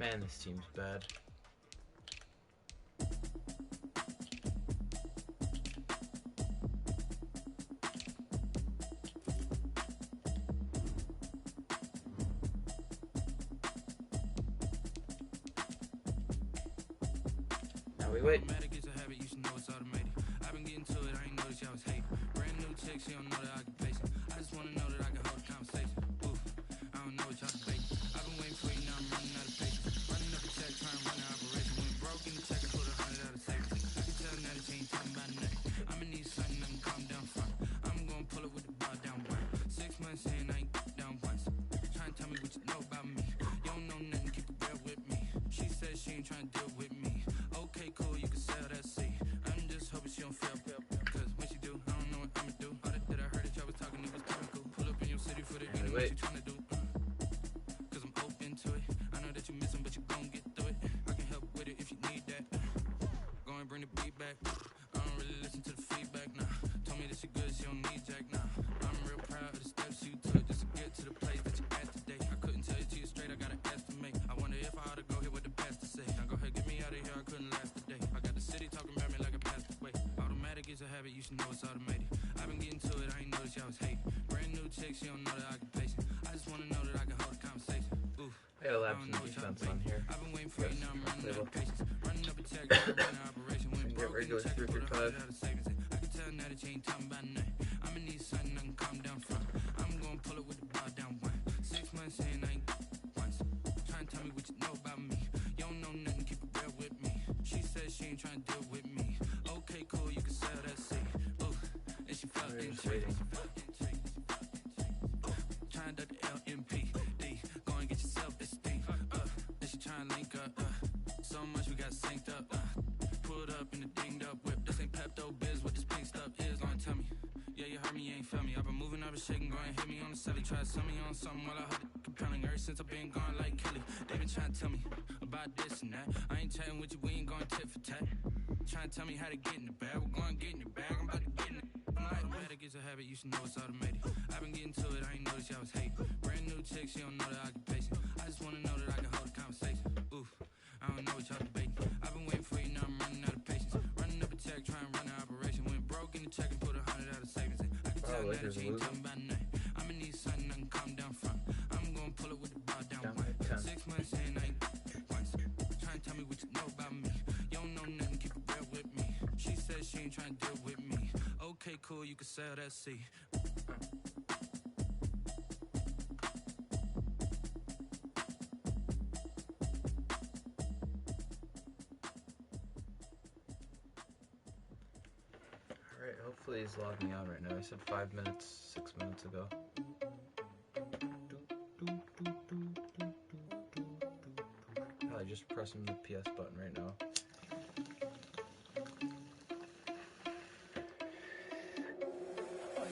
Man, this team's bad. Now we wait. She don't know the occupation. I just wanna know that I can hold a conversation. Oof, I don't know what y'all debating. I've been waiting for you, now I'm running out of patience. Running up a check, trying to run an operation. Went broke in the check and put 100 out of savings. I can tell now that you ain't talking about nothing. I'ma need something that can calm down front. I'm gonna pull it with the bar down one. 6 months in, I ain't down once. Trying to tell me what you know about me. You don't know nothing, keep it real with me. She said she ain't trying to deal with me. Okay, cool, you can sell that seat. I'm just hoping she don't fail. Cause when she do, I don't know what I'ma do. What you tryna do? Cause I'm open to it. I know that you missing, but you gon' get through it. I can help with it if you need that. Go and bring the beat back. I don't really listen to the feedback now. Told me that she good, she don't need Jack now. I'm real proud of the steps you took just to get to the place that you at today. I couldn't tell you to you straight, I gotta estimate. I wonder if I ought to go here with the best to say. Now go ahead, get me out of here, I couldn't last today. I got the city talking about me like I passed away. Automatic is a habit, you should know it's automated. I've been getting to it, I ain't noticed y'all was hating. Brand new chick, she don't know the occupation. I just wanna know that I can hold a conversation. Oof. I gotta lap some defense on here. I've been waiting for you, now I'm running out of patience. Running up a check, running an operation. Went broke in the check, put 100 out of savings. I can tell now that you ain't talking about nothing. I'ma need something I can calm down from. I'm gonna pull it with the bar down one. 6 months in, I ain't once. Trying to tell me what you know about me. You don't know nothing, keep it real with me. She said she ain't trying to deal with me. Okay, cool, you can sell that seat. Ooh, and she felt intrigued. Trying to the LMPD. Go and get yourself esteem. And she trying to link up. So much we got synced up. Pulled up in the dinged up whip. This ain't Pepto Biz, what this pink stuff is. Go and tell me. Yeah, you heard me, you ain't felt me. I've been moving, I've been shaking, go and hit me on the celly. Try to sell me on something while I heard it compelling. Ever since I've been gone like Kelly. They been trying to tell me about this and that. I ain't chatting with you, we ain't going tit for tat. Trying to tell me how to get in the bag. We're going to get in the bag, I'm about to get in it. Automatic is a habit, you should know it's automated. I've been getting to it, I ain't noticed y'all was hating. Brand new chick, she don't know the occupation. I just wanna know that I can hold a conversation. Oof, I don't know what y'all debating. I've been waiting for you, now I'm running out of patience. Running up a check, trying to run an operation. Went broke in the check and put 100 out of savings. I can tell now that you ain't talking about nothing. I'ma need something I can calm down from. I'm gonna pull it with the bar down one. 6 months in, I ain't once. Trying to tell me what you know about me. You don't know nothing, keep it real with me. She said she ain't trying to deal with me. Okay, cool, you can sell that seat. Alright, hopefully he's logging on right now. I said 5 minutes, 6 minutes ago. Probably just pressing the PS button right now.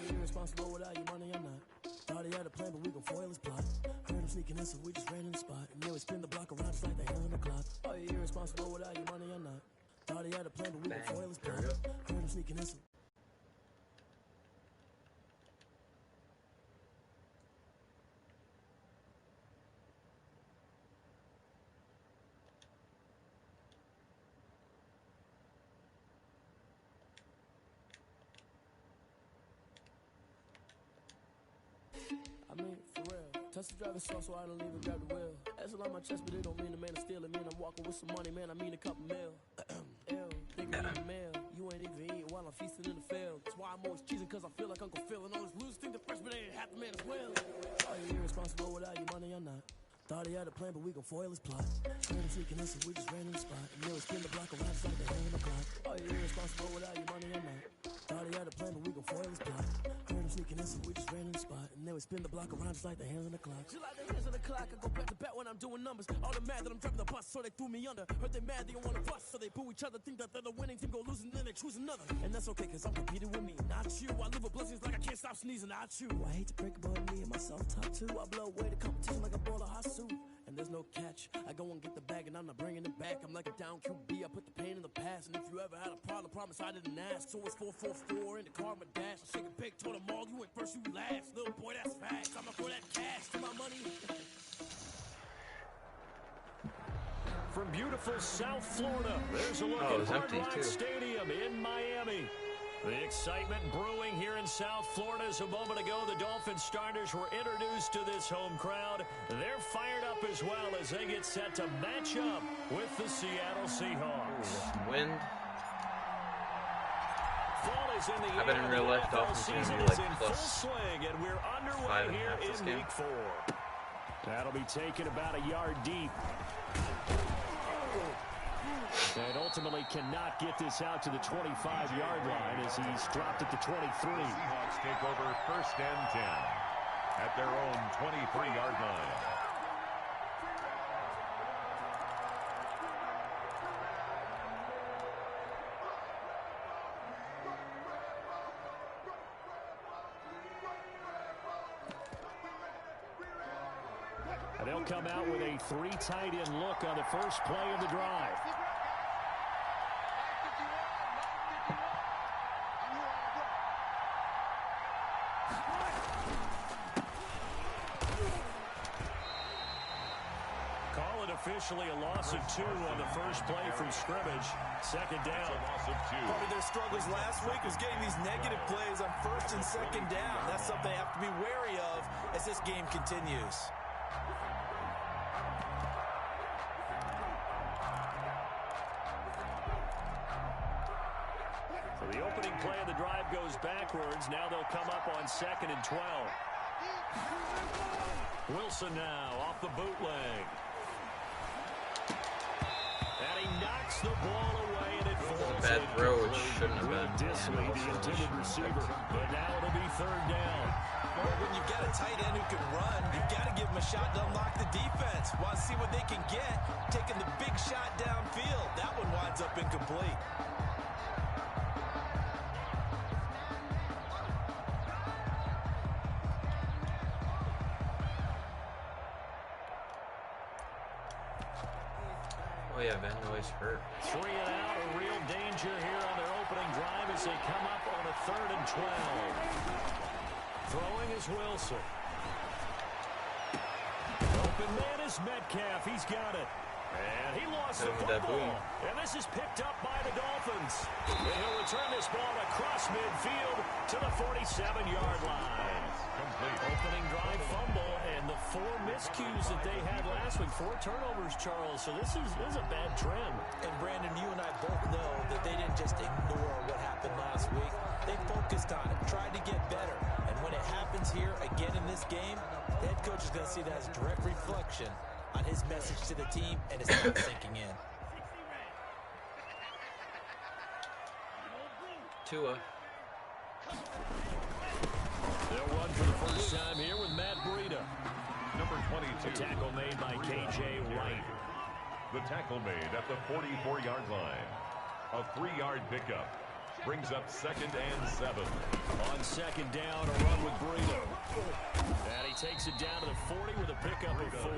Irresponsible without your money or not. Thought he had a plan, but we gon' foil his plot. Heard him sneaking in, so we just ran in the spot. And then we spin the block around just like the hand on the clock. Are you irresponsible without your money or not? Thought he had a plan, but we gon' foil his plot. Heard him sneaking in, so I mean, for real. Touch the driver's sauce so I don't even grab the wheel. That's on my chest, but it don't mean the man is stealing. Mean I'm walking with some money, man, I mean a couple mil. Ew, thinking in the mail. You ain't even eating while I'm feasting in the field. That's why I'm always cheesing, cause I feel like Uncle Phil. And all this losers think the freshman ain't half the man as well. Are you irresponsible without your money or not? Thought he had a plan, but we gon' foil his plot. Heard him sneaking in, so we just ran in the spot. And then we spin the block around just like the hand on the clock. Are you irresponsible without your money or not? Thought he had a plan, but we gon' foil his plot. Heard him sneaking in, so we just ran in the spot. And then we spin the block around just like the hands on the clock. Just like the hands on the clock, I go back to back when I'm doing numbers. All the mad that I'm driving the bus, so they threw me under. Heard they mad, they don't wanna bust, so they boo each other. Think that they're the winning team, go losing, then they choose another. And that's okay, cause I'm competing with me, not you. I live with blessings like I can't stop sneezing, not you. I hate to break it, but me and myself top two. I blow away the competition like a ball of hot soup. And there's no catch. I go and get the bag and I'm not bringing it back. I'm like a down QB, I put the pain in the past. And if you ever had a problem, promise I didn't ask. So it's 444 in the car, my dash. I shake a big, told them all, you went first, you last. Little boy, that's facts. I'ma throw that cash to my money. from beautiful South Florida. There's a look at Hard Rock Stadium in Miami. The excitement brewing here in South Florida. As a moment ago, the Dolphins starters were introduced to this home crowd. They're fired up as well as they get set to match up with the Seattle Seahawks. Wind. Fall is in the I bet in real life Dolphins are going to be like plus swing, and we're underway here in week 4. That'll be taken about a yard deep. And ultimately cannot get this out to the 25-yard line as he's dropped at the 23. The Seahawks take over 1st and 10 at their own 23-yard line. And they'll come out with a 3 tight end look on the first play of the drive. Call it officially a loss of 2 on the first play from scrimmage. 2nd down. A loss of 2. Part of their struggles last week was getting these negative plays on 1st and 2nd down. That's something they have to be wary of as this game continues. So the opening play of the drive goes backwards. Now they'll come up on 2nd and 12. Wilson now off the bootleg. And he knocks the ball away, and it falls. Bad throw, which shouldn't have been. Disley, the intended receiver. But now it'll be 3rd down. Well, when you've got a tight end who can run, you've got to give him a shot to unlock the defense. Want to see what they can get, taking the big shot downfield. That one winds up incomplete. Oh yeah, Van Noy's hurt. 3 and out, a real danger here on their opening drive as they come up on a 3rd and 12. Throwing is Wilson. Open man is Metcalf. He's got it. And he lost the football. And this is picked up by the Dolphins. And he'll return this ball across midfield to the 47-yard line. Complete. Opening drive fumble, and the 4 miscues that they had last week. 4 turnovers, Charles. So this is a bad trend. And Brandon, you and I both know that they didn't just ignore what happened last week. They focused on it, tried to get better. And when it happens here again in this game, the head coach is going to see that as a direct reflection on his message to the team, and it's not sinking in. Tua. They'll run for the first time here with Matt Breida. Number 22. A tackle made by K.J. Wright. The tackle made at the 44-yard line. A 3-yard pickup. Brings up 2nd and 7. On 2nd down, a run with Breida. And he takes it down to the 40 with a pickup of 4.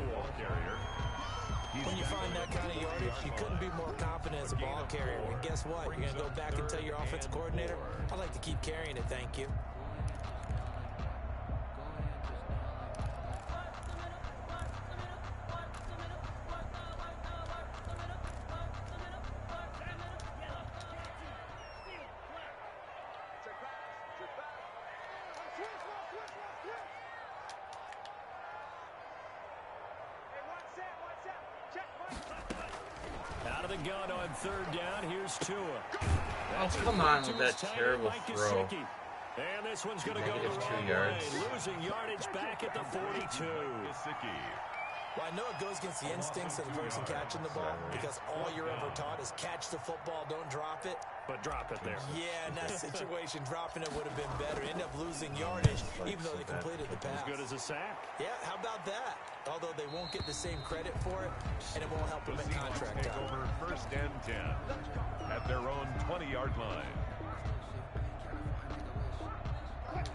When you find that kind of yardage, you couldn't be more confident as a ball carrier. And guess what? You're going to go back and tell your offensive coordinator, I'd like to keep carrying it, thank you. Out of the gun on 3rd down. Here's Tua. Oh, come on with that terrible throw. And this one's going to go the -2 wrong yards. way. Losing yardage back at the 42. Well, I know it goes against the instincts of the person catching the ball because all you're ever taught is catch the football, don't drop it. But drop it there. Yeah, in that situation, dropping it would have been better. End up losing yardage, even though they completed the pass. As good as a sack. Yeah, how about that? Although they won't get the same credit for it, and it won't help them in contract take over 1st and 10 at their own 20-yard line.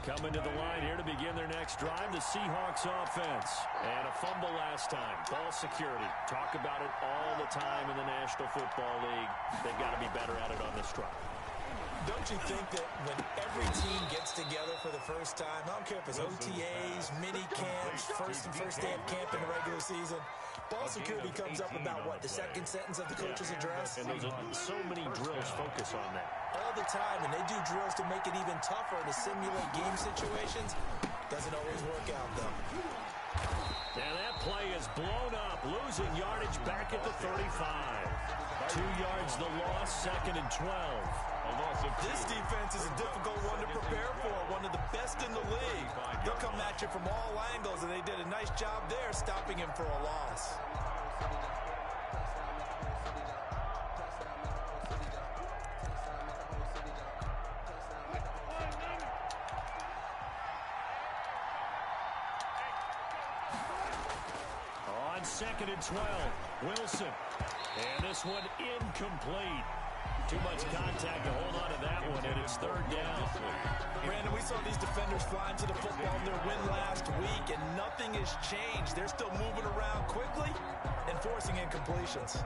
Coming to the line here to begin their next drive, the Seahawks offense. And a fumble last time. Ball security. Talk about it all the time in the National Football League. They've got to be better at it on this drive. Don't actually think that when every team gets together for the first time, I don't care if it's OTAs, mini camps, first day of camp in the regular season, ball security comes up about, what, the second sentence of the coach's address? And those are so many drills focus on that. All the time, and they do drills to make it even tougher to simulate game situations. Doesn't always work out, though. And that play is blown up, losing yardage back at the 35. 2 yards the loss, 2nd and 12. This defense is a difficult one to prepare for, one of the best in the league. They'll come at you from all angles, and they did a nice job there stopping him for a loss. On 2nd and 12, Wilson. And this one incomplete. Too much contact to hold on to that one, and it's 3rd down. Brandon, we saw these defenders flying to the football in their win last week, and nothing has changed. They're still moving around quickly and forcing incompletions.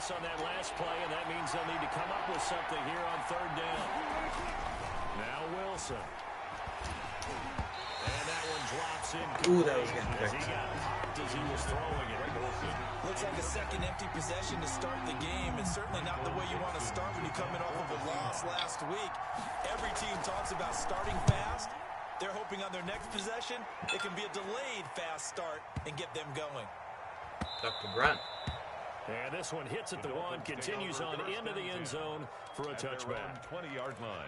On that last play, and that means they'll need to come up with something here on 3rd down. Now Wilson. And that one drops in. Ooh, that was getting as he got popped as he was throwing it. Looks like a second empty possession to start the game. It's certainly not the way you want to start when you're coming off of a loss last week. Every team talks about starting fast. They're hoping on their next possession, it can be a delayed fast start and get them going. Dr. Brunt. And this one hits at the 1, continues on into the end zone for a touchback. 20-yard line.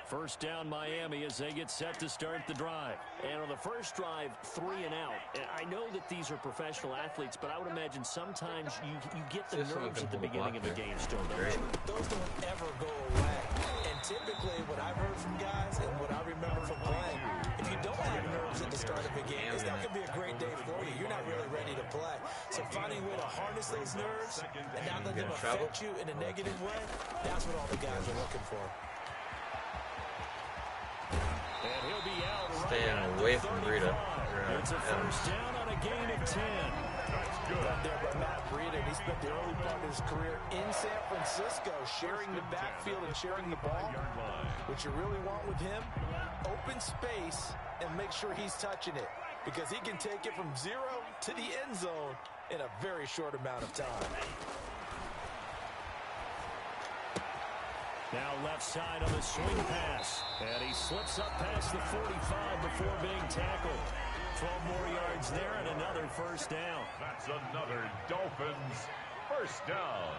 First down Miami as they get set to start the drive. And on the first drive, 3 and out. And I know that these are professional athletes, but I would imagine sometimes you get the nerves at the beginning of a game still, don't you? Those don't ever go away. And typically what I've heard from guys and what I remember from playing, if you don't have nerves at the start of a game, it's not going to be a great day for you. You're not really ready to play. So finding a way to harness those nerves and not let them affect you in a negative way, that's what all the guys are looking for. And he'll be out staying away from Breida. It's a first down on a gain of 10. That's good. Run there by Matt Breida. He spent the early part of his career in San Francisco sharing the backfield and sharing the ball. What you really want with him, open space and make sure he's touching it, because he can take it from 0 to the end zone in a very short amount of time. Now left side on the swing pass. And he slips up past the 45 before being tackled. 12 more yards there and another first down. That's another Dolphins first down.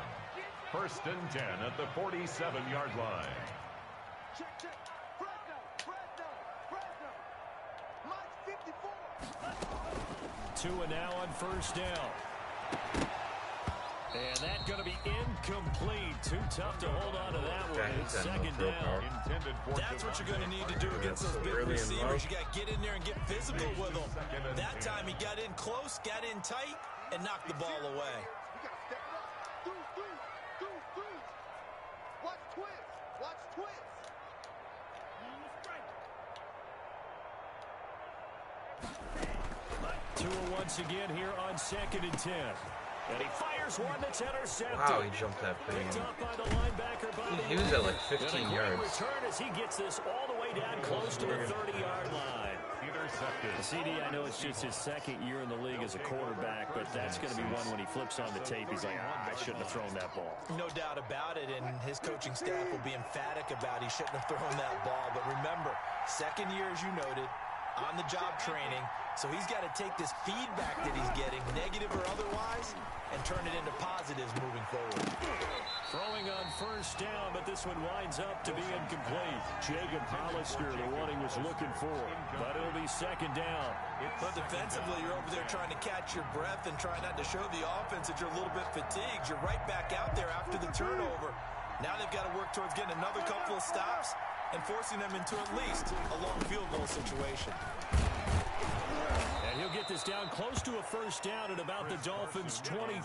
1st and 10 at the 47-yard line. Check. Fresno. Mike 54. 2 and now on first down. And that's going to be incomplete. Too tough to hold on to that one. It's 2nd down. That's what you're going to need to do against those big receivers. You got to get in there and get physical with them. That time he got in close, got in tight, and knocked the ball away. You got to step it up. Do. Watch twist. Tua once again here on 2nd and 10. And he fires one that's intercepted. Wow, he jumped that pretty Picked up by the linebacker, He was at like 15 yards. Return as he gets this all the way down close to the 30-yard line. CD, I know it's just his 2nd year in the league as a quarterback, but that's going to be one when he flips on the tape. He's like, I shouldn't have thrown that ball. No doubt about it, and his coaching staff will be emphatic about he shouldn't have thrown that ball. But remember, 2nd year, as you noted, on-the-job training, so he's got to take this feedback that he's getting, negative or otherwise, and turn it into positives moving forward. Throwing on first down, but this one winds up to be incomplete. Jacob Hollister, the one he was looking for, but it'll be second down. But defensively, you're over there trying to catch your breath and try not to show the offense that you're a little bit fatigued. You're right back out there after the turnover. Now they've got to work towards getting another couple of stops and forcing them into at least a long field goal situation. And he'll get this down close to a first down at about the Dolphins' 23.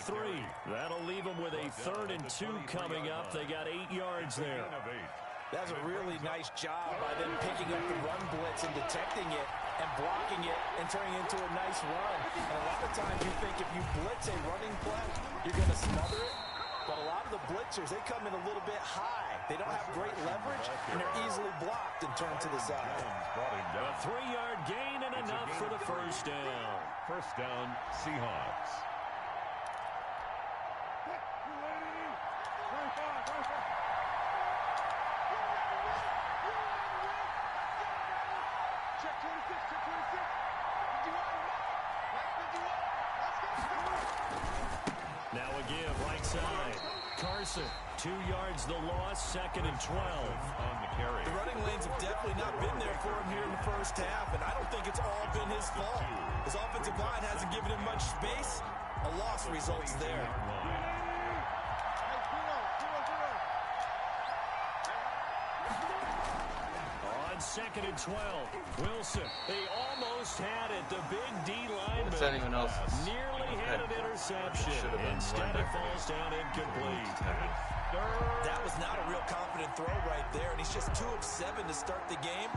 That'll leave them with a 3rd and 2 coming up. They got 8 yards there. That's a really nice job by them picking up the run blitz and detecting it and blocking it and turning it into a nice run. And a lot of times you think if you blitz a running play, you're going to smother it. But a lot of the blitzers, they come in a little bit high. They don't have great leverage, and they're easily blocked and turned to the side. A 3-yard gain and enough for the first down. First down, Seahawks. Now a give, right side. Carson, 2 yards the loss, 2nd and 12. On the carry. The running lanes have definitely not been there for him here in the first half, and I don't think it's all been his fault. His offensive line hasn't given him much space. A loss results there. On 2nd and 12, Wilson, they almost had it. The big D lineman What's anyone else's? nearly had an interception. Instead, it falls down incomplete. That was not a real confident throw right there, and he's just 2 of 7 to start the game.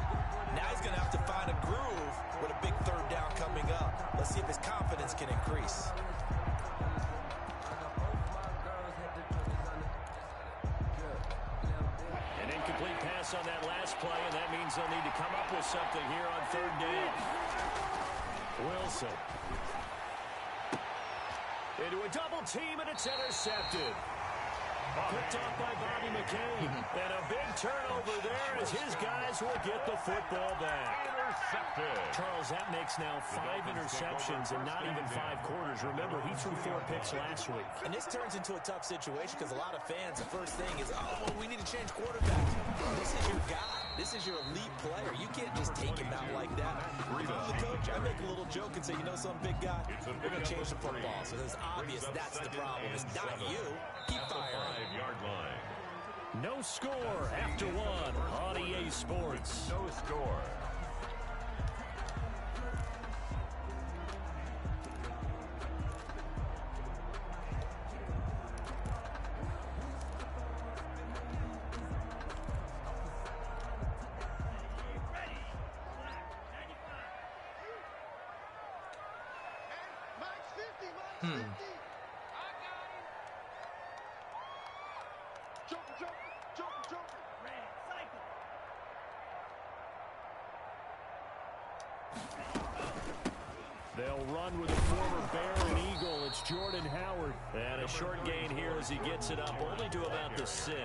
Now he's going to have to find a groove with a big 3rd down coming up. Let's see if his confidence can increase. An incomplete pass on that last play, and that means they'll need to come up with something here on 3rd down. Wilson. Into a double team, and it's intercepted. Picked off by Bobby McCain. And a big turnover there as his guys will get the football back. Intercepted. Charles, that makes now 5 interceptions in not even 5 quarters. Remember, he threw 4 picks last week. And this turns into a tough situation because a lot of fans, the first thing is, oh, well, we need to change quarterbacks. This is your guy. This is your elite player. You can't just take him out like that. If I'm the coach, I make a little joke and say, you know some big guy, we're going to change the football. So it's obvious that's the problem. It's not you. Keep firing. 5-yard line. No score after 1 on EA Sports. No score. They'll run with a former Bear and Eagle. It's Jordan Howard. And a short gain here as he gets it up only to about the 6.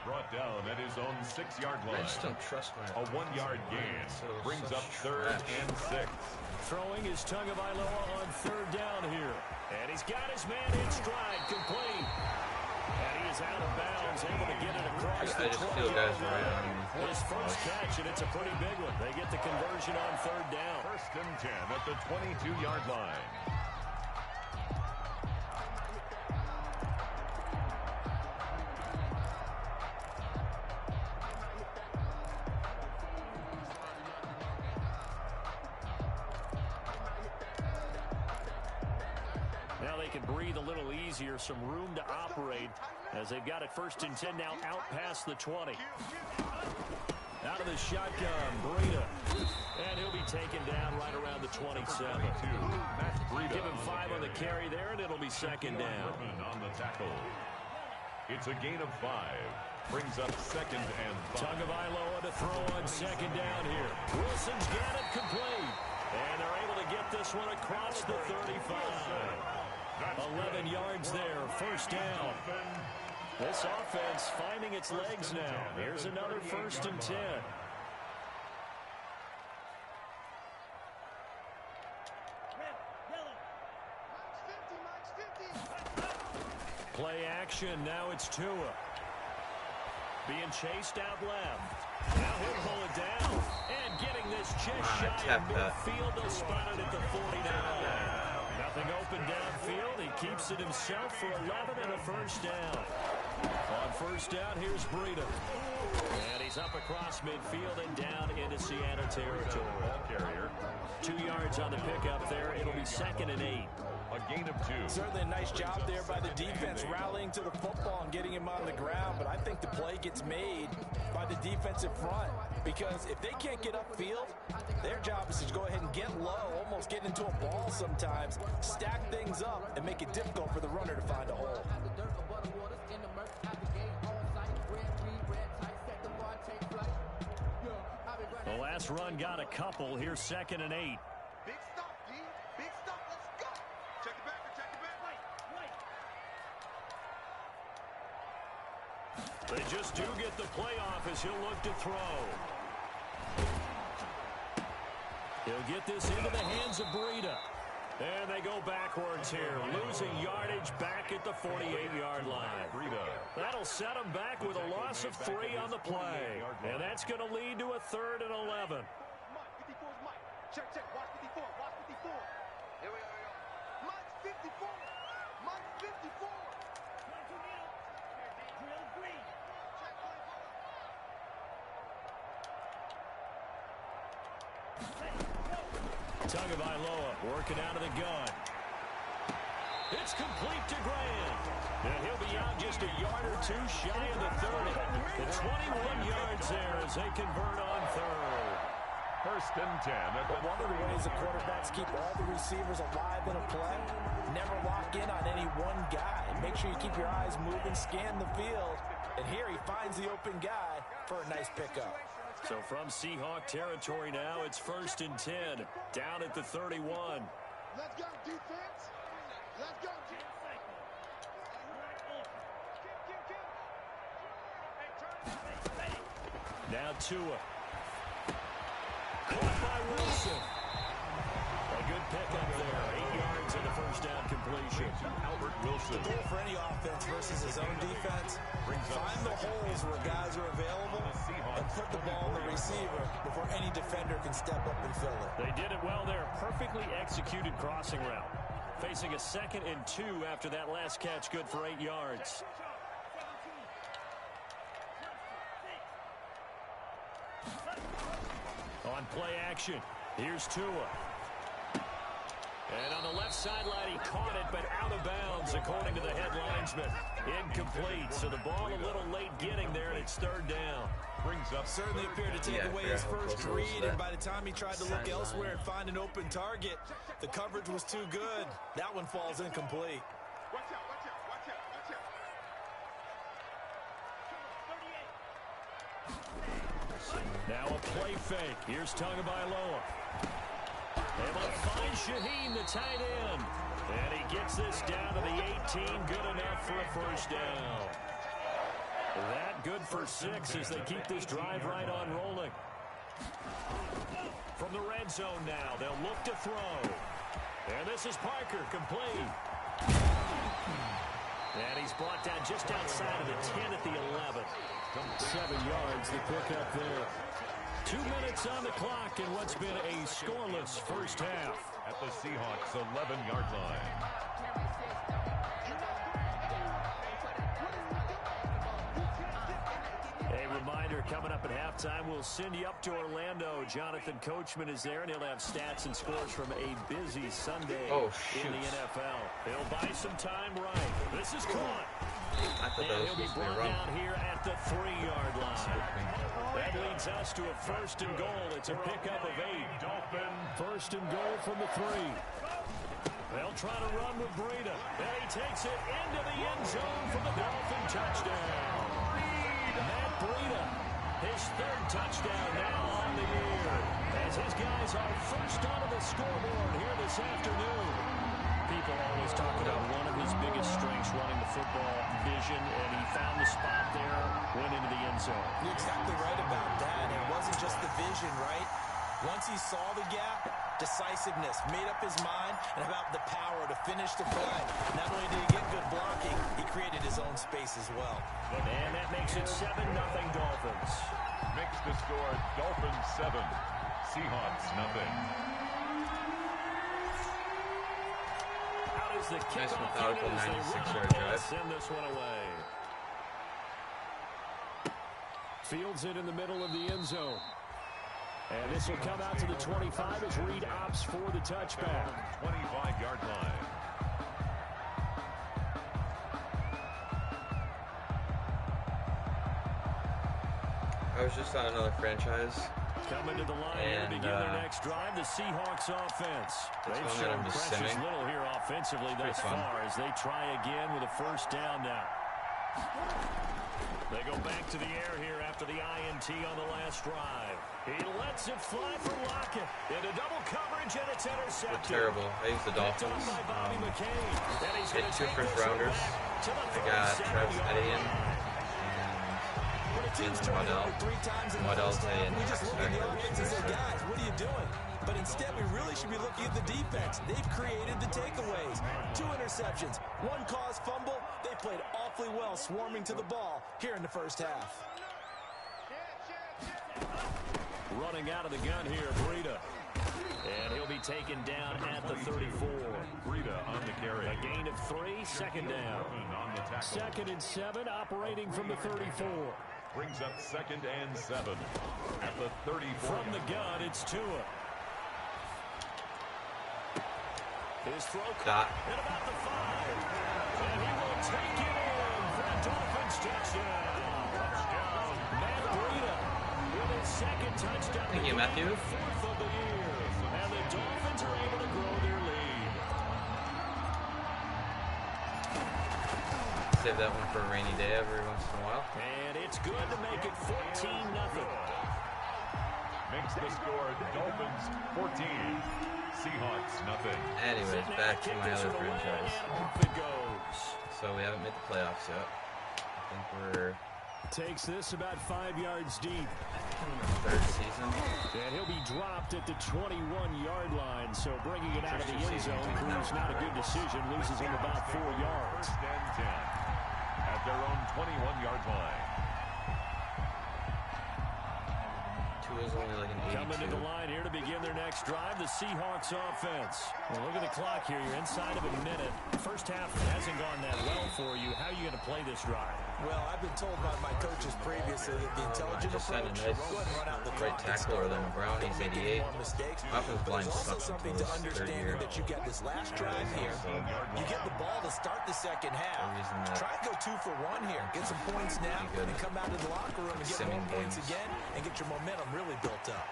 Brought down at his own 6-yard line. I just don't trust my A 1-yard gain brings up 3rd and 6. Throwing is Tagovailoa on 3rd down here. And he's got his man in stride, complete. And he is out of bounds, able to get it across the 20-yard line. His first catch, and it's a pretty big one. They get the conversion on 3rd down. 1st and 10 at the 22-yard line. Now they can breathe a little easier, some room to operate as they've got it 1st and 10 now out past the 20. Out of the shotgun, Breida. And he'll be taken down right around the 27. Give him 5 on the carry there, and it'll be 2nd down. On the tackle. It's a gain of 5. Brings up 2nd and 5. Tagovailoa to throw on 2nd down here. Wilson's got it complete. And they're able to get this one across the 35. 11 yards there, 1st down. This offense finding its legs now. Here's another 1st and 10. play action. Now it's Tua. Being chased out left. Now he'll pull it down. And getting this just shy of midfield. They'll spot it at the 49. Nothing open downfield. He keeps it himself for 11 and a first down. On first down, here's Breida. And he's up across midfield and down into Seattle territory. Ball carrier. 2 yards on the pickup there. It'll be 2nd and 8. A gain of 2. Certainly a nice job there by the defense rallying to the football and getting him on the ground, but I think the play gets made by the defensive front because if they can't get upfield, their job is to go ahead and get low, almost get into a ball sometimes, stack things up, and make it difficult for the runner to find a hole. The last run got a couple. Here's 2nd and 8. Big stop, D. Big stop. Let's go. Check it back. Check it back. They just do get the playoff as he'll look to throw. He'll get this into the hands of Breida. And they go backwards here, losing yardage back at the 48-yard line. That'll set them back with a loss of 3 on the play. And that's going to lead to a 3rd and 11. Check. Watch 54. Watch 54. Here we go. Mike's 54. Mike's 54. Tagovailoa working out of the gun. It's complete to Grant. And he'll be out just a yard or 2 shy of the 30. The 21 yards there as they convert on 3rd. 1st and 10. But one of the ways the quarterbacks keep all the receivers alive in a play, never lock in on any one guy. Make sure you keep your eyes moving, scan the field. And here he finds the open guy for a nice pickup. So from Seahawk territory now, it's 1st and 10, down at the 31. Let's go, defense. Let's go. Now Tua. Caught by Wilson. A good pickup there. 8 yards and a first down completion. Albert Wilson. The goal for any offense versus his own defense, find the holes where guys are available and put the ball on the receiver before any defender can step up and fill it. They did it well there. Perfectly executed crossing route. Facing a 2nd and 2 after that last catch. Good for 8 yards. On play action, here's Tua. And on the left sideline, he caught it, but out of bounds, according to the head linesman. Incomplete, so the ball a little late getting there, and it's 3rd down. Brings up certainly appeared to take away his first read, and by the time he tried to look elsewhere and find an open target, the coverage was too good. That one falls incomplete. Watch out. Now a play fake. Here's Tagovailoa. Able to find Shaheen, the tight end. And he gets this down to the 18. Good enough for a first down. That good for 6 as they keep this drive right on rolling. From the red zone now, they'll look to throw. And this is Parker, complete. And he's brought down just outside of the 10 at the 11. 7 yards to pick up there. 2 minutes on the clock in what's been a scoreless first half. At the Seahawks' 11-yard line. A reminder, coming up at halftime, we'll send you up to Orlando. Jonathan Coachman is there, and he'll have stats and scores from a busy Sunday in the NFL. He'll buy some time right. This is caught. And he'll be brought down here at the 3-yard line. That leads us to a 1st and goal. It's a pickup of 8. Dolphin. 1st and goal from the 3. They'll try to run with Breida. And he takes it into the end zone for the Dolphin touchdown. Matt Breida, his 3rd touchdown now on the year. As his guys are first onto the scoreboard here this afternoon. People always talk about one of his biggest strengths running the football, vision, and he found the spot there, went into the end zone. You're exactly right about that. It wasn't just the vision, right? Once he saw the gap, decisiveness, made up his mind, and about the power to finish the play. Not only did he get good blocking, he created his own space as well. And that makes it 7-0 Dolphins. Mixed to score, Dolphins 7, Seahawks nothing. Out is the Nice kickoff methodical unit as they 96-yard drive. send this one away. Fields it in the middle of the end zone. And this will come out to the 25 as Reed opts for the touchback. 25-yard line. I was just on another franchise. Coming to the line here to begin their next drive, the Seahawks offense. They've shown precious little here offensively thus far as they try again with a first down now. They go back to the air here after the INT on the last drive. He lets it fly for Lockett. Into double coverage, and it's intercepted. They're terrible. I use the Dolphins. Get 2 first-rounders. I got Travis Etienne and Jalen Waddell Etienne. Guys, what are you doing? But instead, we really should be looking at the defense. They've created the takeaways. 2 interceptions, 1 caused fumble. They played awfully well swarming to the ball here in the first half. Running out of the gun here, Breida. And he'll be taken down at the 34. Breida on the carry. A gain of 3, second down. On the tackle. 2nd and 7, operating from the 34. Brings up 2nd and 7 at the 34. From the gun, it's Tua. His throw caught at about the 5. And he will take it in for a Dolphins touchdown. Matt Breida with his 2nd touchdown. Thank you, Matthew. 4th of the year. And the Dolphins are able to grow their lead. Save that one for a rainy day every once in a while. And it's good to make it 14-0. Makes the score Dolphins 14. Seahawks nothing. Anyways, back to my other franchise. Off it goes. So we haven't made the playoffs yet. I think we're Takes this about 5 yards deep. 3rd season. And he'll be dropped at the 21-yard line. So bringing it out of the end zone proves not a good decision. Loses him about 4 yards. 1st and 10 at their own 21-yard line. Tua's only like an 82. Coming to the line here to begin their next drive, the Seahawks offense. Well, look at the clock here. You're inside of a minute. First half hasn't gone that well for you. How are you going to play this drive? Well, I've been told by my coaches previously that the intelligent approach is go ahead and run out the right tackle or then Brown, he's 88. Offensive line also sucks something to understand that you got this last drive here. You get the ball to start the second half. Try and go 2 for 1 here. Get some points now and come out to the locker room and get more points again and get your momentum really built up.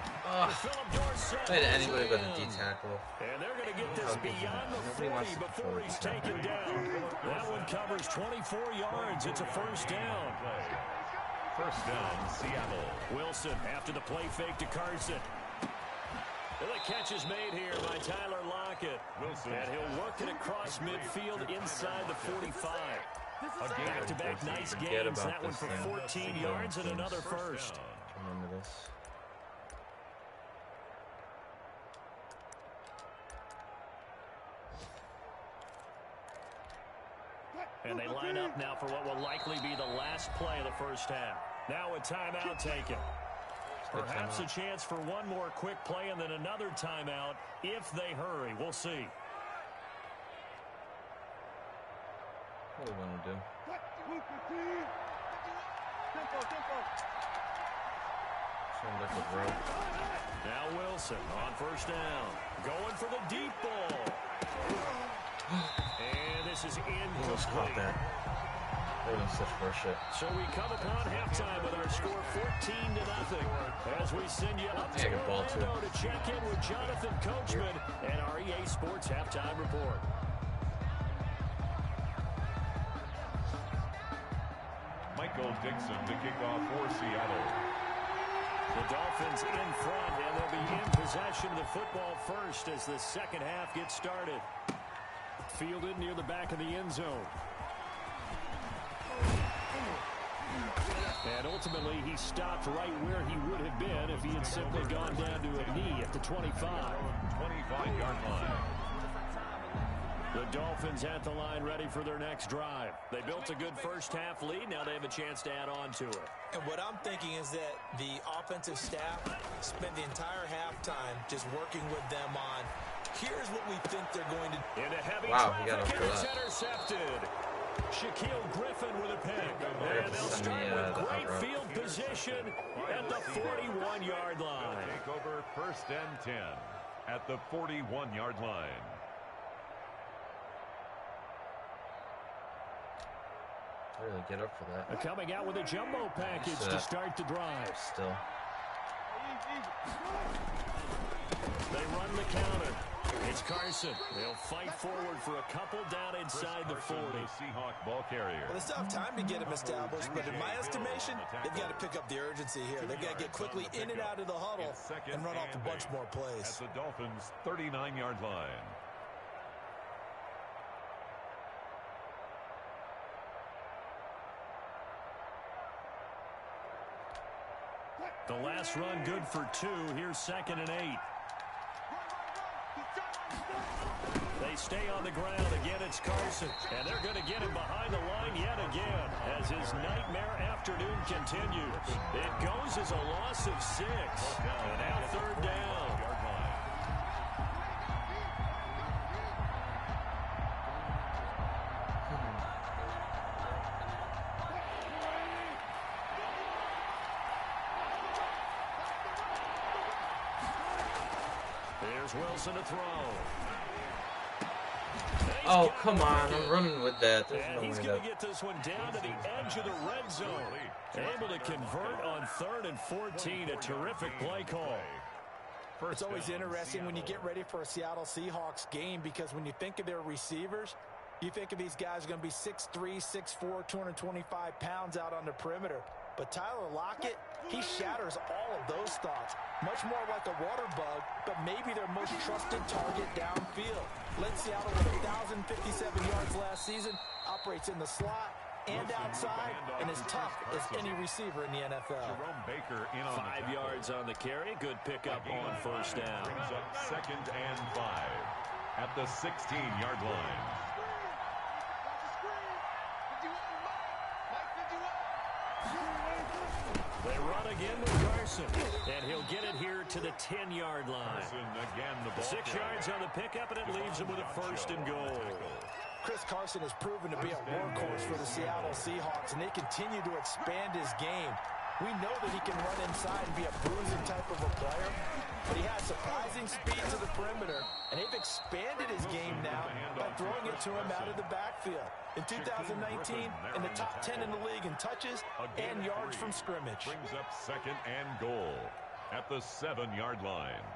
Played anybody but a D tackle. And they're going to get this beyond the 40 before he's taken down. That one covers 24 yards. It's a first down. First down, Seattle. Wilson after the play fake to Carson. And the catch is made here by Tyler Lockett. Wilson. And he'll work it across midfield inside the 45. Back-to-back nice gains. That one for 14 yards and another first. Remember this. And they line up now for what will likely be the last play of the first half. Now a timeout taken. Perhaps a chance for one more quick play and then another timeout if they hurry. We'll see. What do we want to do? Now Wilson on first down. Going for the deep ball. And this is Almost caught incomplete. that. That was such bullshit. So we come upon halftime with our score 14-0 as we send you up to Orlando to check in with Jonathan Coachman and our EA Sports Halftime Report. Michael Dixon to kick off for Seattle. The Dolphins in front, and they'll be in possession of the football first as the second half gets started. Fielded near the back of the end zone. And ultimately he stopped right where he would have been if he had simply gone down to a knee at the 25. 25-yard line. The Dolphins at the line ready for their next drive. They built a good first half lead. Now they have a chance to add on to it. And what I'm thinking is that the offensive staff spent the entire halftime just working with them on, here's what we think they're going to do. In a heavy Wow, he got traffic, him for it's that. intercepted. Shaquille Griffin with a pick. And they'll start with great field position at the 41-yard line. Take over 1st and 10 at the 41-yard line. Really get up for that. Coming out with a jumbo package to start the drive. Still. They run the counter. It's Carson. They'll fight forward for a couple down inside the 40. The Seahawk ball carrier. Well, it's tough time to get them established, but in my estimation, they've got to pick up the urgency here. They've got to get quickly in and out of the huddle and run off a bunch more plays. At the Dolphins' 39-yard line. The last run good for 2. Here's 2nd and 8. They stay on the ground. Again, it's Carson. And they're going to get him behind the line yet again as his nightmare afternoon continues. It goes as a loss of 6. And now 3rd down. Here's Wilson to throw. Oh, come on. I'm running with that. There's no And he's way going that... to get this one down to the edge of the red zone. Able to convert on 3rd and 14. A terrific play call. It's always interesting when you get ready for a Seattle Seahawks game because when you think of their receivers, you think of these guys going to be 6'3", 6'4", 225 pounds out on the perimeter. But Tyler Lockett, he shatters all of those thoughts. Much more like a water bug, but maybe their most trusted target downfield. Led Seattle with 1,057 yards last season, operates in the slot and outside, and is tough as any receiver in the NFL. Jerome Baker in on 5 yards on the carry. Good pickup on 1st down. Brings up 2nd and 5 at the 16-yard line. They run again with Carson, and he'll get it here to the 10-yard line. Again, the ball 6 yards on the pickup, and it leaves him with a 1st and goal. Chris Carson has proven to be a workhorse for the Seattle Seahawks, and they continue to expand his game. We know that he can run inside and be a bruising type of a player, but he has surprising speed to the perimeter, and they've expanded his game now by throwing it to him out of the backfield. In 2019, in the top 10 in the league in touches and yards from scrimmage. Brings up 2nd and goal at the 7-yard line.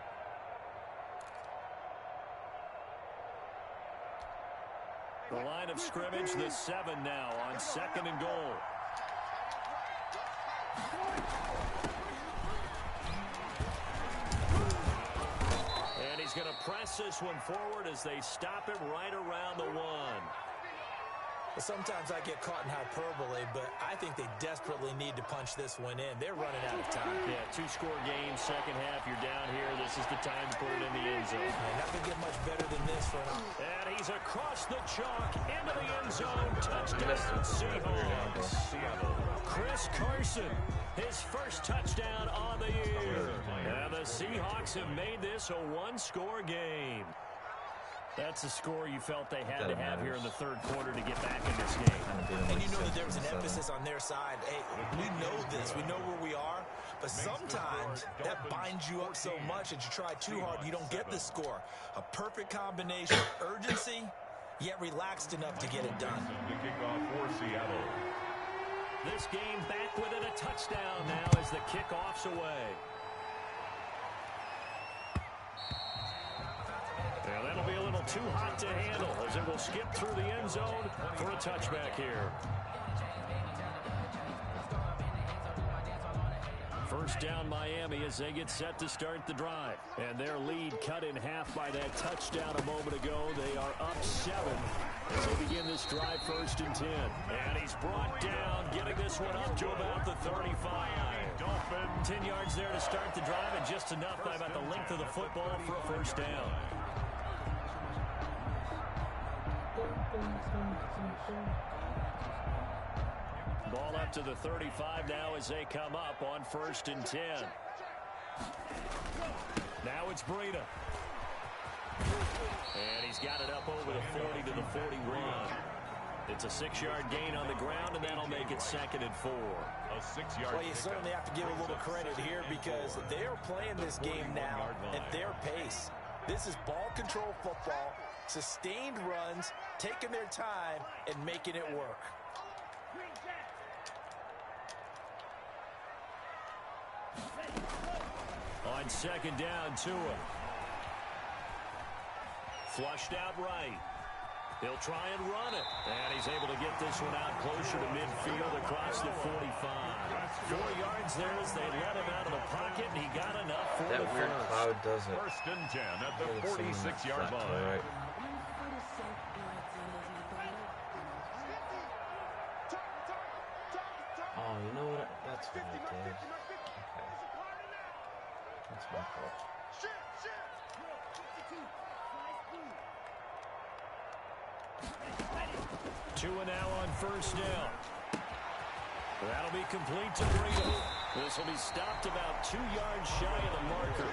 The line of scrimmage, the 7 now on 2nd and goal. And he's going to press this one forward as they stop him right around the 1. Sometimes I get caught in hyperbole, but I think they desperately need to punch this one in. They're running out of time. Yeah, 2-score game, second half, you're down here. This is the time to put it in the end zone. Man, not going to get much better than this for an And he's across the chalk into the end zone. Touchdown, Seahawks. Chris Carson, his first touchdown on the year. And the Seahawks have made this a 1-score game. That's the score you felt they had to have here in the 3rd quarter to get back in this game. And you know that there was an emphasis on their side. Hey, we know this. We know where we are. But sometimes that binds you up so much that you try too hard, you don't get the score. A perfect combination of urgency, yet relaxed enough to get it done. The kickoff for Seattle. This game back within a touchdown now as the kickoff's away. And that'll be a little too hot to handle as it will skip through the end zone for a touchback here. 1st first down Miami as they get set to start the drive. And their lead cut in half by that touchdown a moment ago. They are up 7 as they begin this drive 1st and 10. And he's brought down, getting this one up to about the 35. Dolphins 10 yards there to start the drive, and just enough by about the length of the football for a first down. Ball up to the 35 now as they come up on 1st and 10. Now it's Breida. And he's got it up over the 40 to the 41. It's a 6-yard gain on the ground, and that'll make it 2nd and 4. A 6-yard. Well, you certainly have to give a little credit here because they're playing this game now at their pace. This is ball control football, sustained runs, taking their time, and making it work. On 2nd down, Tua. Flushed out right. He'll try and run it. And he's able to get this one out closer to midfield across the 45. 4 yards there as they let him out of the pocket, and he got enough for that the weird first. cloud does it. 1st and 10 at the 46-yard line. Right. Oh, you know what? That's what I did. Okay. That's my fault. Tua now on 1st down. That'll be complete to Breida. This will be stopped about 2 yards shy of the marker.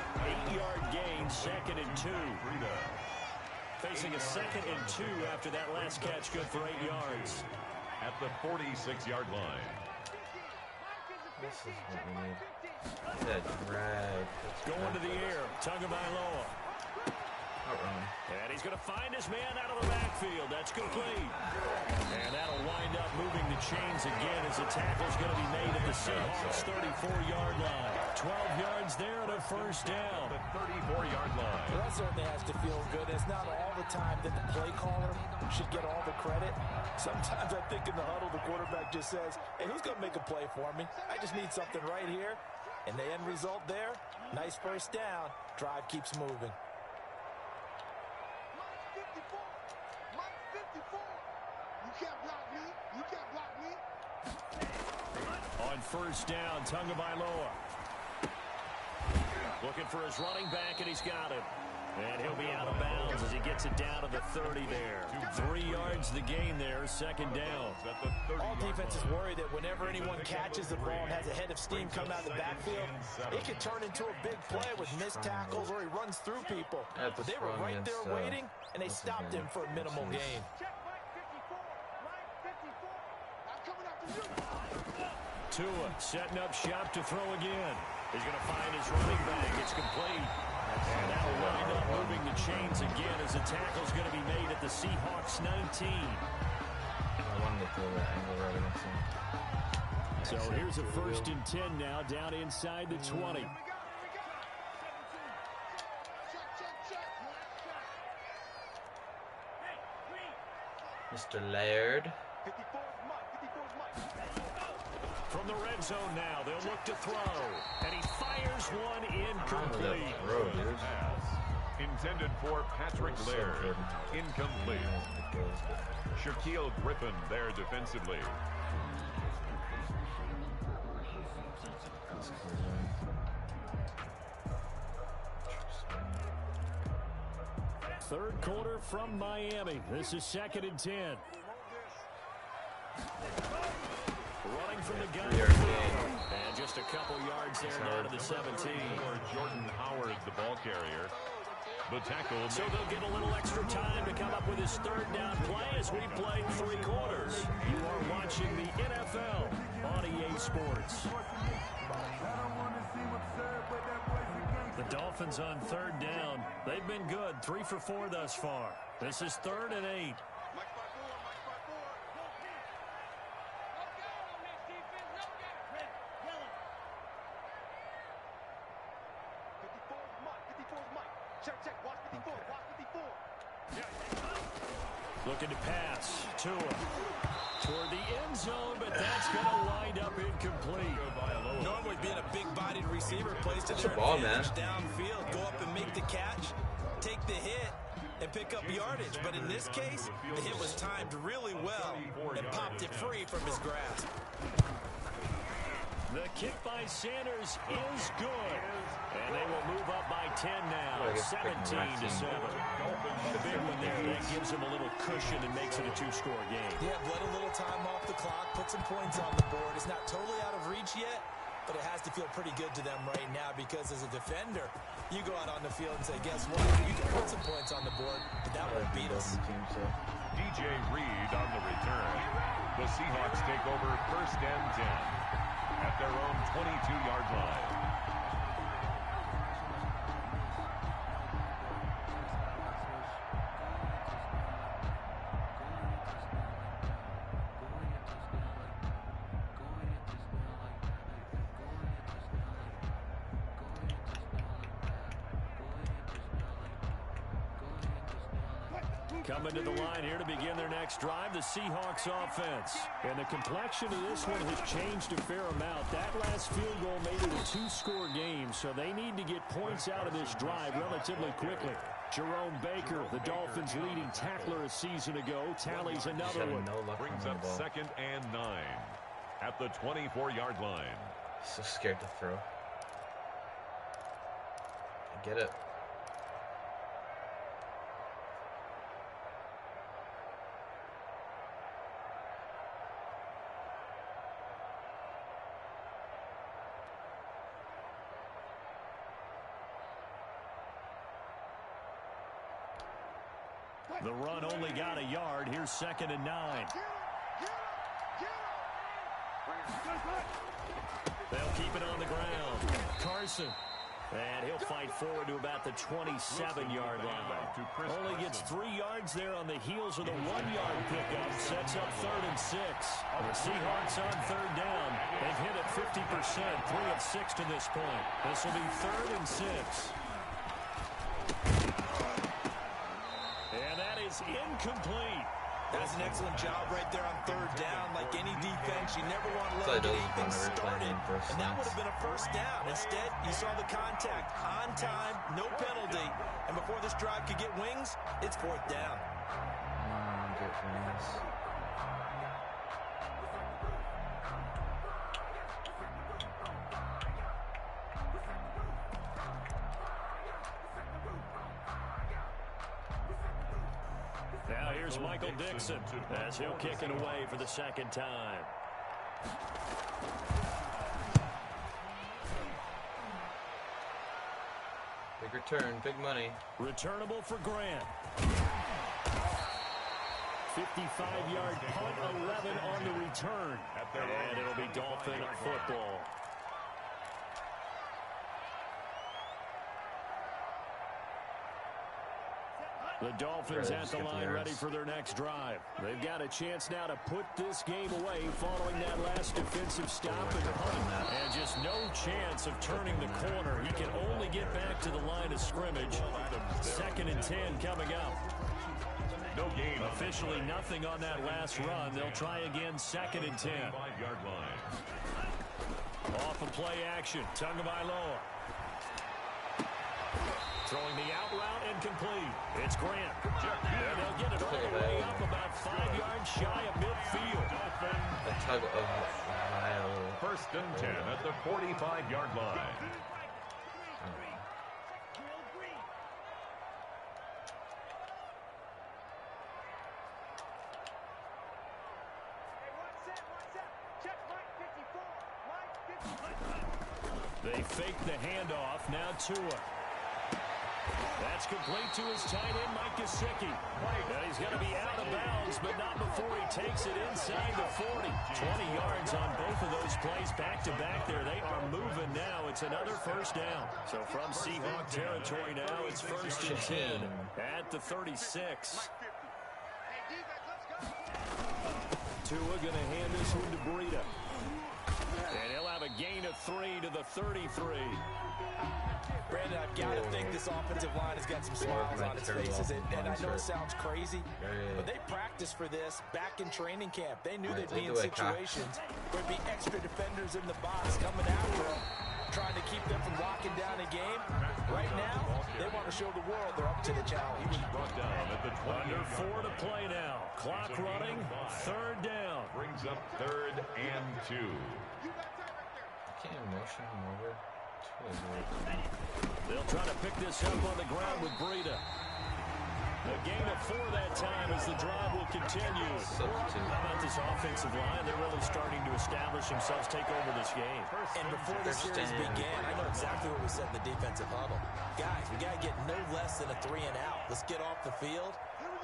8-yard gain, 2nd and 2. Facing a 2nd and 2 after that last catch, good for 8 yards. At the 46-yard line. This is what we need. That drag. Going to the air, Tagovailoa. And he's going to find his man out of the backfield. That's complete. And that'll wind up moving the chains again as the tackle's going to be made at the Seahawks 34-yard line. 12 yards there and a first down. The 34-yard line. Well, that certainly has to feel good. It's not all the time that the play caller should get all the credit. Sometimes I think in the huddle, the quarterback just says, hey, who's going to make a play for me? I just need something right here. And the end result there, nice first down. Drive keeps moving. On 1st down, Tagovailoa. Looking for his running back, and he's got it. And he'll be out of bounds as he gets it down to the 30 there. 3 yards the gain there, 2nd down. All defenses worry that whenever anyone catches the ball and has a head of steam coming out of the backfield, it can turn into a big play with missed tackles or he runs through people. But they were right there waiting, and they stopped him for a minimal gain. Tua setting up shop to throw again. He's going to find his running back. It's complete. And that'll wind up moving the chains again as the tackle's going to be made at the Seahawks 19. I wanted to throw that angle right against him. So here's a 1st and 10 now down inside the 20. Mr. Laird. From the red zone now, they'll look to throw. And he fires one incomplete. Pass intended for Patrick Laird. Incomplete. Shaquille Griffin there defensively. Third quarter from Miami. This is 2nd and 10. Running from the gun. And just a couple yards there now to the 17. Jordan Howard, the ball carrier. The tackle. So they'll get a little extra time to come up with his 3rd down play as we play 3 quarters. You are watching the NFL on EA Sports. The Dolphins on 3rd down. They've been good. 3 for 4 thus far. This is 3rd and 8. Looking to pass. Tua toward the end zone, but that's going to wind up incomplete. Normally being a big-bodied receiver placed That's in a their ball, man. downfield, go up and make the catch, take the hit, and pick up yardage. But in this case, the hit was timed really well and popped it free from his grasp. The kick by Sanders is good. And they will move up by 10 now, 17-7. The big one there, that gives them a little cushion and makes it a two-score game. Yeah, let a little time off the clock, put some points on the board. It's not totally out of reach yet, but it has to feel pretty good to them right now because as a defender, you go out on the field and say, guess what? You can put some points on the board, but that won't beat us. DJ Reed on the return. The Seahawks take over 1st and 10 at their own 22-yard line. Coming to the line here to begin their next drive, the Seahawks offense. And the complexion of this one has changed a fair amount. That last field goal made it a two-score game, so they need to get points out of this drive relatively quickly. Jerome Baker, the Dolphins' leading tackler a season ago, tallies another one. Brings up 2nd and 9 at the 24-yard line. So scared to throw. I get it. The run only got a yard. Here's 2nd and 9. They'll keep it on the ground. Carson. And he'll fight forward to about the 27-yard line. Only gets 3 yards there on the heels of the 1-yard pickup. Sets up 3rd and 6. The Seahawks on 3rd down. They've hit it 50%, 3 of 6 to this point. This will be 3rd and 6. And that is incomplete. That's an excellent job right there on 3rd down. Like any defense, you never want to let anything started, and that would have been a 1st down. Instead, you saw the contact on time, no penalty, and before this drive could get wings, it's 4th down. Get wings. Now here's Michael Dixon as he'll kick it away for the 2nd time. Big return, big money. Returnable for Grant. 55-yard punt, 11 on the return. And it'll be Dolphin football. The Dolphins at the line ready for their next drive. They've got a chance now to put this game away following that last defensive stop and punt. And just no chance of turning the corner. He can only get back to the line of scrimmage. 2nd and 10 coming up. No gain. Officially nothing on that last run. They'll try again 2nd and 10. 5-yard line. Off of play action. Tagovailoa. Throwing the out route and complete. It's Grant. And they'll get it all the way up about 5 yards shy of midfield. A tug of mile. 1st and 10 at the 45-yard line. They fake the handoff. Now Tua. That's complete to his tight end, Mike Gesicki. And he's going to be out of bounds, but not before he takes it inside the 40. 20 yards on both of those plays back-to-back there. They are moving now. It's another 1st down. So from Seahawk territory now, it's 1st and 10 at the 36. Tua going to hand this one to Breida. And he'll have a gain of 3 to the 33. Brandon, I've got to think this offensive line has got some smiles on its faces, and I know it sounds crazy, but they practiced for this back in training camp. They knew they'd be in situations where there'd be extra defenders in the box coming after them, trying to keep them from locking down a game. Right now, they want to show the world they're up to the challenge. He was brought down at the 20. Under 4 to play now. Clock running. 3rd down. Brings up 3rd and 2. Can't even motion him over. They'll try to pick this up on the ground with Breida. A gain of 4 that time as the drive will continue. Substitute. How about this offensive line? They're really starting to establish themselves, take over this game. And before the series began, I know exactly what we said in the defensive huddle. Guys, we got to get no less than a 3 and out. Let's get off the field.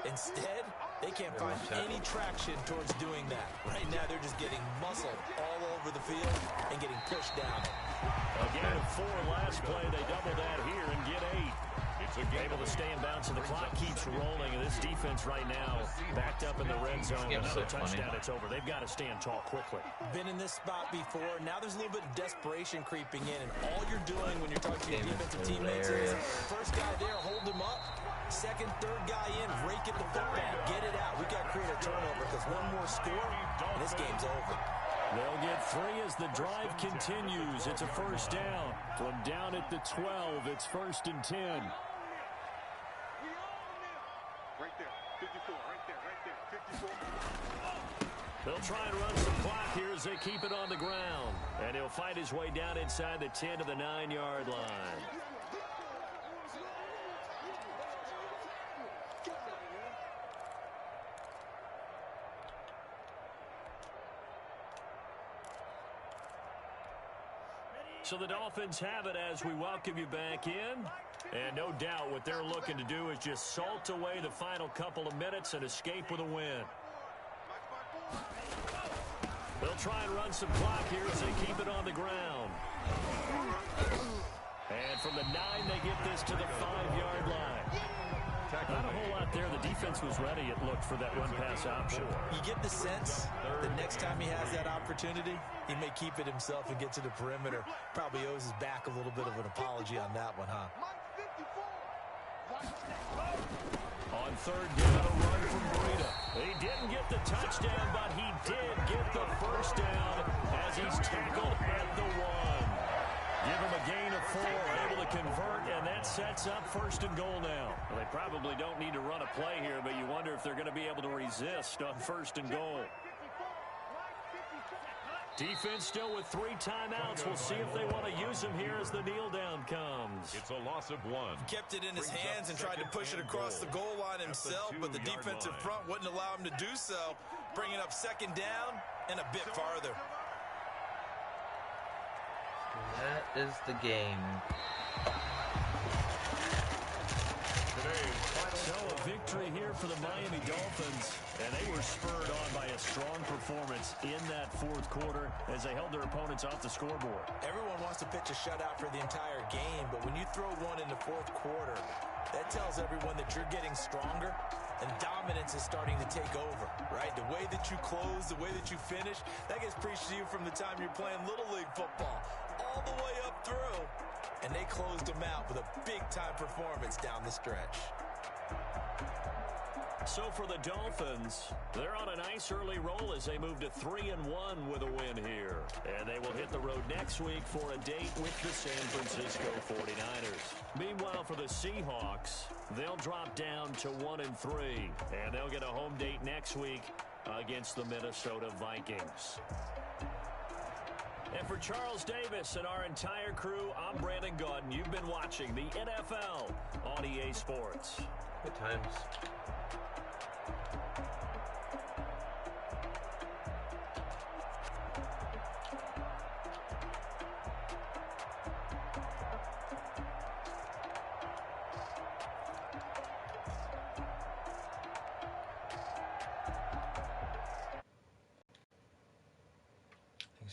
Instead, they can't find any traction towards doing that. Right now, they're just getting muscled all over the field and getting pushed down. A gain of 4 last play. They double that here and get 8. It's a game Able to stay in bounds, and the clock keeps rolling. And this defense right now backed up in the red zone. Another touchdown, it's over. They've got to stand tall quickly. Been in this spot before. Now there's a little bit of desperation creeping in, and all you're doing when you're talking to your defensive teammates is first guy there, hold him up. Second, third guy in, rake at the football. Get it out. We got to create a turnover because one more score, and this game's over. They'll get 3 as the drive continues. It's a first down. From down at the 12, it's 1st and 10. Right there, 54, right there, 54. They'll try and run some clock here as they keep it on the ground. And he'll fight his way down inside the 10 to the 9-yard line. So the Dolphins have it as we welcome you back in. And no doubt what they're looking to do is just salt away the final couple of minutes and escape with a win. They'll try and run some clock here as they keep it on the ground. And from the 9, they get this to the 5-yard line. Not a whole lot there. The defense was ready, it looked, for that run-pass option. You get the sense the next time he has that opportunity, he may keep it himself and get to the perimeter. Probably owes his back a little bit of an apology on that one, huh? On 3rd down, a run from Breida. He didn't get the touchdown, but he did get the first down as he's tackled at the 1. Give him a gain of 4, able to convert, and that sets up 1st and goal now. Well, they probably don't need to run a play here, but you wonder if they're going to be able to resist on 1st and goal. Defense still with 3 timeouts. We'll see if they want to use them here as the kneel down comes. It's a loss of 1. Kept it in his hands and tried to push it across the goal line himself, but the defensive front wouldn't allow him to do so, bringing up 2nd down and a bit farther. That is the game. So a victory here for the Miami Dolphins, and they were spurred on by a strong performance in that 4th quarter as they held their opponents off the scoreboard. Everyone wants to pitch a shutout for the entire game, but when you throw one in the 4th quarter, that tells everyone that you're getting stronger and dominance is starting to take over, right? The way that you close, the way that you finish, that gets preached to you from the time you're playing Little League football all the way up through, and they closed them out with a big-time performance down the stretch. So for the Dolphins, they're on a nice early roll as they move to 3-1 with a win here. And they will hit the road next week for a date with the San Francisco 49ers. Meanwhile, for the Seahawks, they'll drop down to 1-3. And they'll get a home date next week against the Minnesota Vikings. And for Charles Davis and our entire crew, I'm Brandon Gaudin. You've been watching the NFL on EA Sports. Good times.